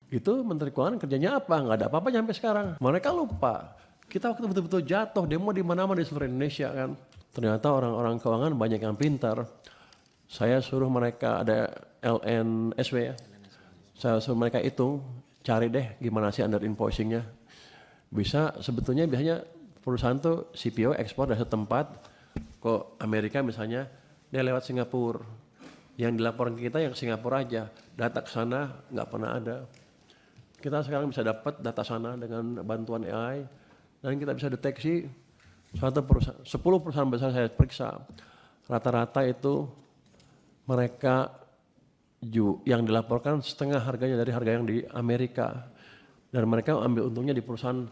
Itu Menteri Keuangan kerjanya apa? Nggak ada apa-apa sampai sekarang. Mereka lupa. Kita waktu betul-betul jatuh, demo di mana-mana di seluruh Indonesia kan. Ternyata orang-orang keuangan banyak yang pintar. Saya suruh mereka ada LNSW ya. Saya suruh mereka hitung, cari deh gimana sih under invoicingnya. Bisa sebetulnya biasanya perusahaan tuh CPO ekspor dari satu tempat ke Amerika misalnya, dia lewat Singapura. Yang dilaporkan ke kita yang Singapura aja, data ke sana nggak pernah ada. Kita sekarang bisa dapat data sana dengan bantuan AI dan kita bisa deteksi 10 perusahaan besar saya periksa, rata-rata itu mereka yang dilaporkan setengah harganya dari harga yang di Amerika dan mereka ambil untungnya di perusahaan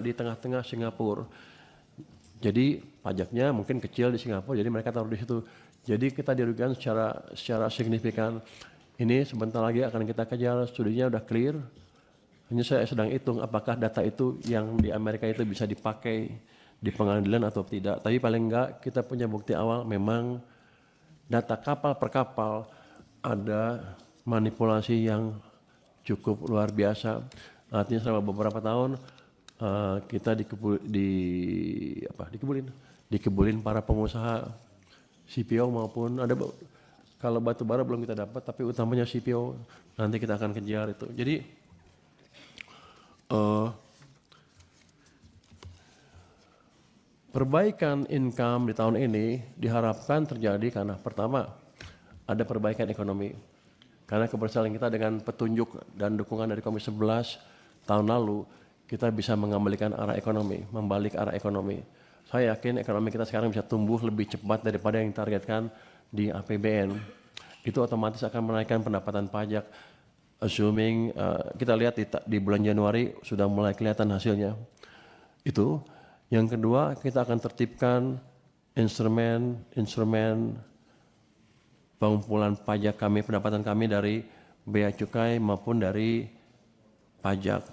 di tengah-tengah Singapura. Jadi pajaknya mungkin kecil di Singapura, jadi mereka taruh di situ. Jadi kita dirugikan secara signifikan. Ini sebentar lagi akan kita kejar, studinya udah clear. Hanya saya sedang hitung apakah data itu yang di Amerika itu bisa dipakai di pengadilan atau tidak. Tapi paling enggak kita punya bukti awal memang data kapal per kapal ada manipulasi yang cukup luar biasa. Artinya selama beberapa tahun kita dikebulin para pengusaha CPO maupun ada kalau batu bara belum kita dapat, tapi utamanya CPO nanti kita akan kejar itu. Jadi perbaikan income di tahun ini diharapkan terjadi karena pertama ada perbaikan ekonomi. Karena keberhasilan kita dengan petunjuk dan dukungan dari Komisi 11 tahun lalu, kita bisa mengembalikan arah ekonomi, membalik arah ekonomi. Saya yakin ekonomi kita sekarang bisa tumbuh lebih cepat daripada yang ditargetkan di APBN. Itu otomatis akan menaikkan pendapatan pajak. Assuming kita lihat di bulan Januari sudah mulai kelihatan hasilnya. Itu. Yang kedua, kita akan tertibkan instrumen pengumpulan pajak kami, pendapatan kami dari bea cukai maupun dari pajak.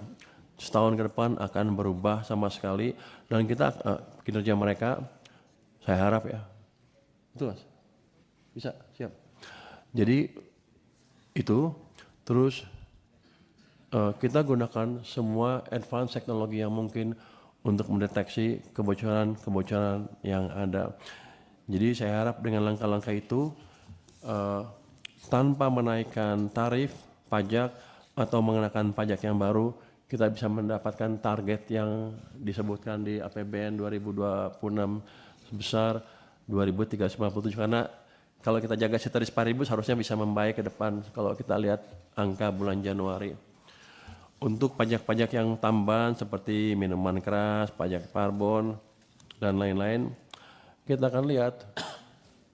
Setahun ke depan akan berubah sama sekali dan kita kinerja mereka saya harap ya. Itu Mas. Bisa, siap. Jadi itu terus kita gunakan semua advance teknologi yang mungkin untuk mendeteksi kebocoran-kebocoran yang ada. Jadi saya harap dengan langkah-langkah itu tanpa menaikkan tarif pajak atau mengenakan pajak yang baru, kita bisa mendapatkan target yang disebutkan di APBN 2026 sebesar 2.357 karena kalau kita jaga ceteris paribus harusnya bisa membaik ke depan kalau kita lihat angka bulan Januari. Untuk pajak-pajak yang tambahan seperti minuman keras, pajak karbon, dan lain-lain, kita akan lihat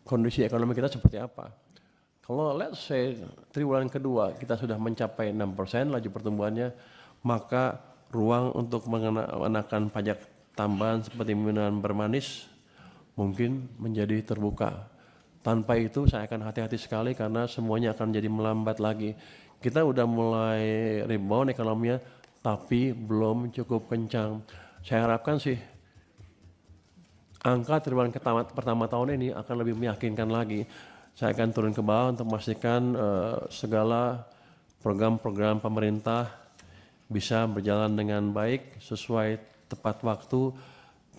kondisi ekonomi kita seperti apa. Kalau let's say triwulan kedua kita sudah mencapai 6% laju pertumbuhannya, maka ruang untuk mengenakan pajak tambahan seperti minuman bermanis mungkin menjadi terbuka. Tanpa itu saya akan hati-hati sekali karena semuanya akan jadi melambat lagi. Kita udah mulai rebound ekonominya tapi belum cukup kencang. Saya harapkan sih angka triwulan pertama tahun ini akan lebih meyakinkan lagi. Saya akan turun ke bawah untuk memastikan segala program-program pemerintah bisa berjalan dengan baik, sesuai tepat waktu,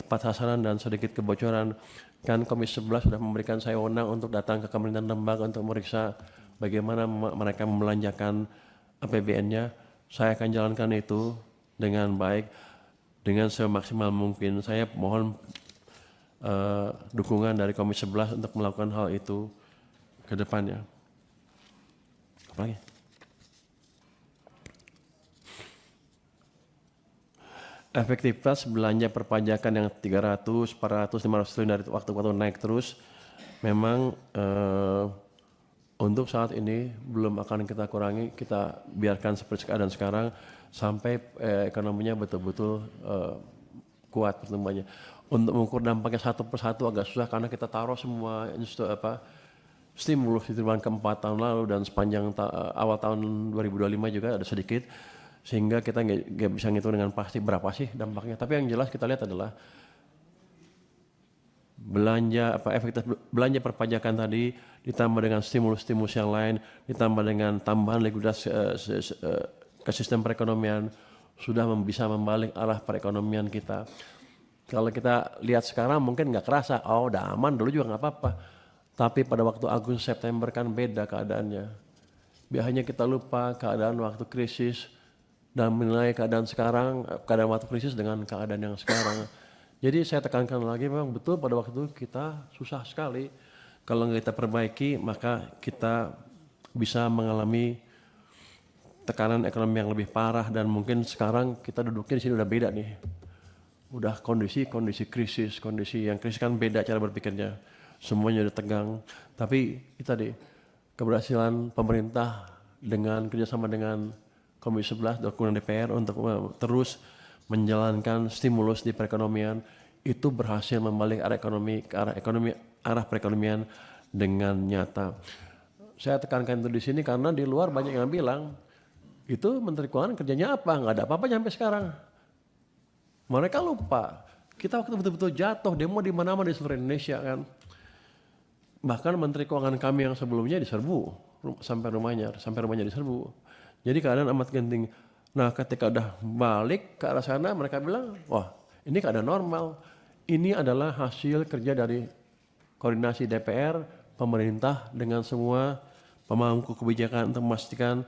tepat sasaran dan sedikit kebocoran. Kan Komisi 11 sudah memberikan saya wewenang untuk datang ke Kementerian lembaga untuk meriksa bagaimana mereka membelanjakan APBN-nya. Saya akan jalankan itu dengan baik, dengan semaksimal mungkin. Saya mohon dukungan dari Komisi 11 untuk melakukan hal itu ke depannya. Apa lagi? Efektivitas belanja perpajakan yang 300, 400, 500 triliun dari waktu-waktu naik terus, memang untuk saat ini belum akan kita kurangi, kita biarkan seperti keadaan sekarang sampai ekonominya betul-betul kuat pertumbuhannya. Untuk mengukur dampaknya satu persatu agak susah karena kita taruh semua stimulus di triwulan keempat tahun lalu dan sepanjang awal tahun 2025 juga ada sedikit. Sehingga kita nggak bisa ngitung dengan pasti berapa sih dampaknya. Tapi yang jelas kita lihat adalah efektivitas belanja perpajakan tadi ditambah dengan stimulus-stimulus yang lain, ditambah dengan tambahan likuiditas ke sistem perekonomian, sudah bisa membalik arah perekonomian kita. Kalau kita lihat sekarang mungkin nggak kerasa, oh udah aman dulu juga nggak apa-apa. Tapi pada waktu Agustus September kan beda keadaannya. Biasanya kita lupa keadaan waktu krisis dan menilai keadaan sekarang, keadaan waktu krisis dengan keadaan yang sekarang. Jadi saya tekankan lagi memang betul pada waktu itu kita susah sekali. Kalau nggak kita perbaiki maka kita bisa mengalami tekanan ekonomi yang lebih parah dan mungkin sekarang kita duduknya di sini udah beda nih. Udah kondisi krisis, kondisi yang krisis kan beda cara berpikirnya. Semuanya udah tegang. Tapi itu tadi keberhasilan pemerintah dengan kerjasama dengan Komisi 11 dan DPR untuk terus menjalankan stimulus di perekonomian itu berhasil membalik arah ekonomi ke arah perekonomian dengan nyata. Saya tekankan itu di sini karena di luar banyak yang bilang itu Menteri Keuangan kerjanya apa? Nggak ada apa-apa sampai sekarang. Mereka lupa kita waktu betul-betul jatuh demo di mana-mana di seluruh Indonesia kan. Bahkan Menteri Keuangan kami yang sebelumnya diserbu sampai rumahnya diserbu. Jadi keadaan amat genting. Nah ketika udah balik ke arah sana mereka bilang, wah ini keadaan normal. Ini adalah hasil kerja dari koordinasi DPR, pemerintah dengan semua pemangku kebijakan untuk memastikan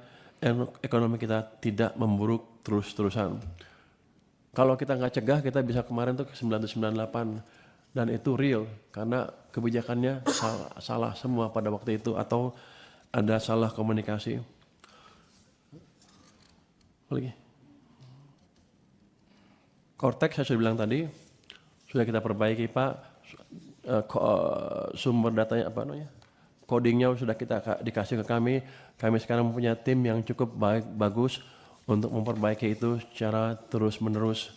ekonomi kita tidak memburuk terus-terusan. Kalau kita nggak cegah kita bisa kemarin tuh ke 1998 dan itu real karena kebijakannya salah semua pada waktu itu atau ada salah komunikasi. Lagi. Cortex saya sudah bilang tadi, sudah kita perbaiki Pak, sumber datanya apa namanya, codingnya sudah kita dikasih ke kami sekarang punya tim yang cukup bagus untuk memperbaiki itu secara terus menerus.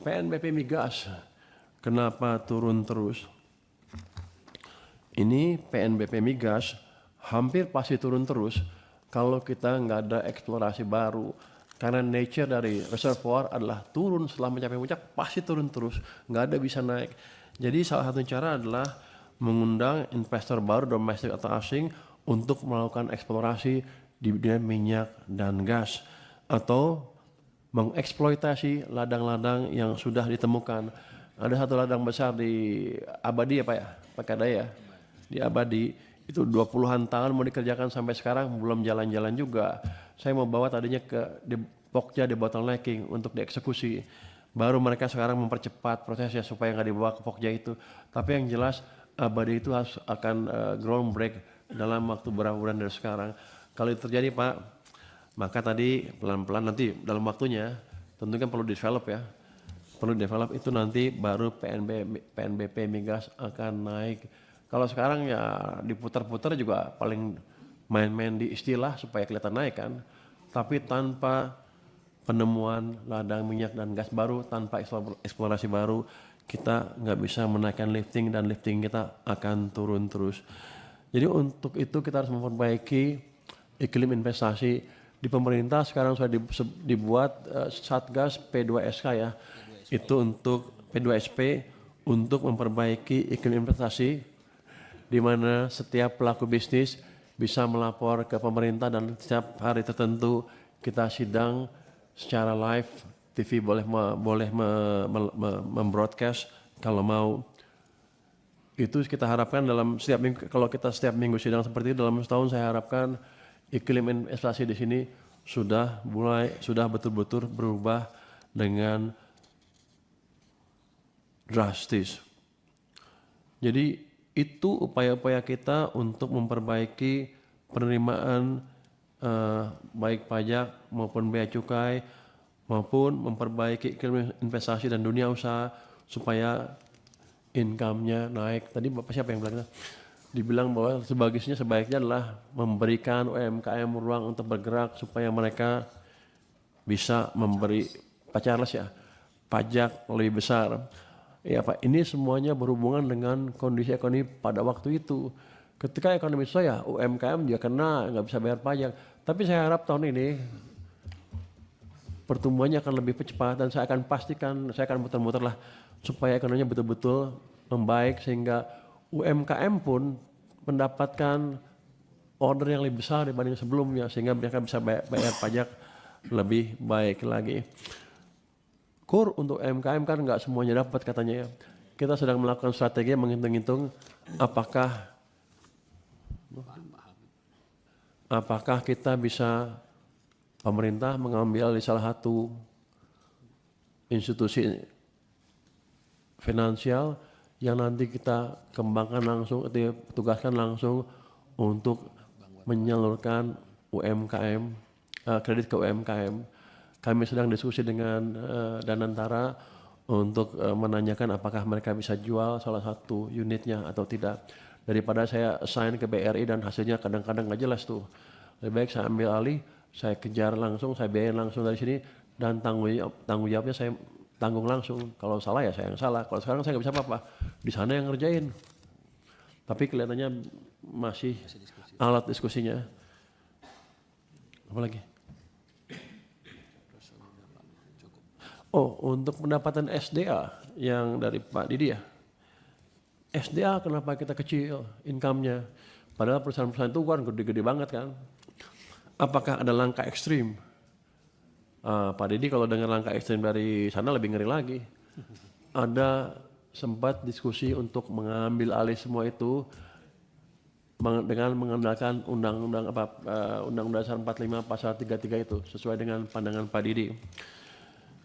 PNBP Migas, kenapa turun terus? Ini PNBP Migas hampir pasti turun terus kalau kita nggak ada eksplorasi baru. Karena nature dari reservoir adalah turun setelah mencapai puncak, pasti turun terus, nggak ada bisa naik. Jadi salah satu cara adalah mengundang investor baru domestik atau asing untuk melakukan eksplorasi di bidang minyak dan gas atau mengeksploitasi ladang-ladang yang sudah ditemukan. Ada satu ladang besar di Abadi ya Pak ya, Pak Kadaya, di Abadi itu 20-an tahun mau dikerjakan sampai sekarang belum jalan-jalan juga. Saya mau bawa tadinya ke Pokja di bottlenecking untuk dieksekusi. Baru mereka sekarang mempercepat prosesnya supaya nggak dibawa ke Pokja itu. Tapi yang jelas Abadi itu akan groundbreak dalam waktu beberapa bulan dari sekarang. Kalau itu terjadi Pak, maka tadi pelan-pelan nanti dalam waktunya tentu kan perlu develop ya. Perlu develop itu nanti baru PNBP Migas akan naik. Kalau sekarang ya diputar-putar juga paling main-main di istilah supaya kelihatan naik kan. Tapi tanpa penemuan ladang minyak dan gas baru, tanpa eksplorasi baru, kita nggak bisa menaikkan lifting dan lifting kita akan turun terus. Jadi untuk itu kita harus memperbaiki iklim investasi. Di pemerintah sekarang sudah dibuat Satgas P2SK ya, itu untuk P2SP untuk memperbaiki iklim investasi di mana setiap pelaku bisnis bisa melapor ke pemerintah dan setiap hari tertentu kita sidang secara live, TV boleh membroadcast kalau mau. Itu kita harapkan dalam setiap minggu, kalau kita setiap minggu sidang seperti itu dalam setahun saya harapkan iklim investasi di sini sudah betul-betul berubah dengan drastis. Jadi itu upaya-upaya kita untuk memperbaiki penerimaan baik pajak maupun bea cukai maupun memperbaiki iklim investasi dan dunia usaha supaya income-nya naik. Tadi Bapak siapa yang bilang? Dibilang bahwa sebaiknya adalah memberikan UMKM ruang untuk bergerak supaya mereka bisa memberi Pak Charles ya pajak lebih besar. Ya Pak, ini semuanya berhubungan dengan kondisi ekonomi pada waktu itu. Ketika ekonomi saya UMKM juga kena nggak bisa bayar pajak. Tapi saya harap tahun ini pertumbuhannya akan lebih cepat dan saya akan pastikan, saya akan muter-muter lah supaya ekonominya betul-betul membaik sehingga UMKM pun mendapatkan order yang lebih besar dibanding sebelumnya sehingga mereka bisa bayar pajak lebih baik lagi. KUR untuk UMKM kan nggak semuanya dapat katanya ya. Kita sedang melakukan strategi menghitung-hitung apakah kita bisa pemerintah mengambil di salah satu institusi finansial yang nanti kita kembangkan langsung, tugaskan langsung untuk menyalurkan UMKM, kredit ke UMKM. Kami sedang diskusi dengan Danantara untuk menanyakan apakah mereka bisa jual salah satu unitnya atau tidak. Daripada saya assign ke BRI dan hasilnya kadang-kadang nggak jelas tuh. Lebih baik saya ambil alih, saya kejar langsung, saya biayain langsung dari sini dan tanggung jawabnya saya tanggung langsung. Kalau salah ya saya yang salah. Kalau sekarang saya nggak bisa apa-apa. Di sana yang ngerjain. Tapi kelihatannya masih alat diskusinya. Apa lagi? Oh, untuk pendapatan SDA yang dari Pak Didi ya. SDA kenapa kita kecil income-nya? Padahal perusahaan-perusahaan itu kan gede-gede banget kan. Apakah ada langkah ekstrim? Pak Didi kalau dengar langkah ekstrim dari sana lebih ngeri lagi. Ada sempat diskusi untuk mengambil alih semua itu dengan mengandalkan Undang-Undang Dasar 45 pasal 33 itu sesuai dengan pandangan Pak Didi.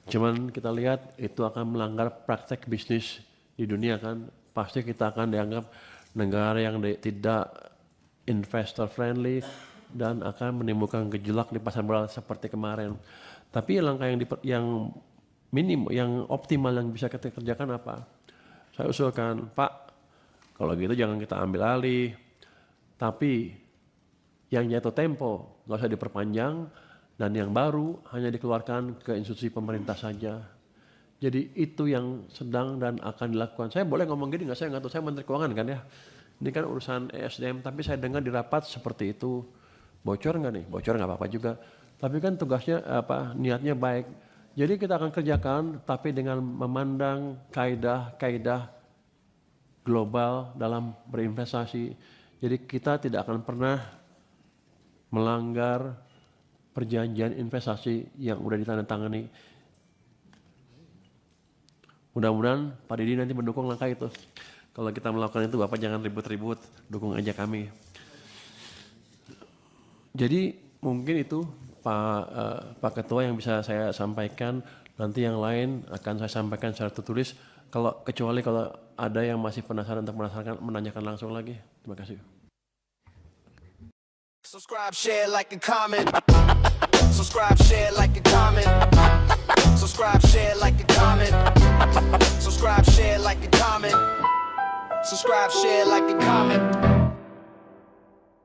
Cuman kita lihat itu akan melanggar praktek bisnis di dunia kan. Pasti kita akan dianggap negara yang tidak investor friendly dan akan menimbulkan gejolak di pasar modal seperti kemarin. Tapi langkah yang minim, yang optimal yang bisa kita kerjakan apa? Saya usulkan, Pak, kalau gitu jangan kita ambil alih. Tapi yang jatuh tempo nggak usah diperpanjang dan yang baru hanya dikeluarkan ke institusi pemerintah saja. Jadi itu yang sedang dan akan dilakukan. Saya boleh ngomong gini nggak? Saya nggak tahu, saya Menteri Keuangan kan ya. Ini kan urusan ESDM, tapi saya dengar di rapat seperti itu. Bocor nggak nih? Bocor nggak apa-apa juga. Tapi kan tugasnya niatnya baik. Jadi kita akan kerjakan, tapi dengan memandang kaidah global dalam berinvestasi. Jadi kita tidak akan pernah melanggar perjanjian investasi yang udah ditandatangani. Mudah-mudahan Pak Didi nanti mendukung langkah itu. Kalau kita melakukan itu, Bapak jangan ribut-ribut, dukung aja kami. Jadi mungkin itu Pak Ketua yang bisa saya sampaikan. Nanti yang lain akan saya sampaikan secara tertulis. Kecuali kalau ada yang masih penasaran untuk menanyakan langsung lagi. Terima kasih. Subscribe, share, like, and comment. Subscribe, share, like, and comment. Subscribe, share, like, and comment. Subscribe, share, like, and comment. Subscribe, share, like, and comment.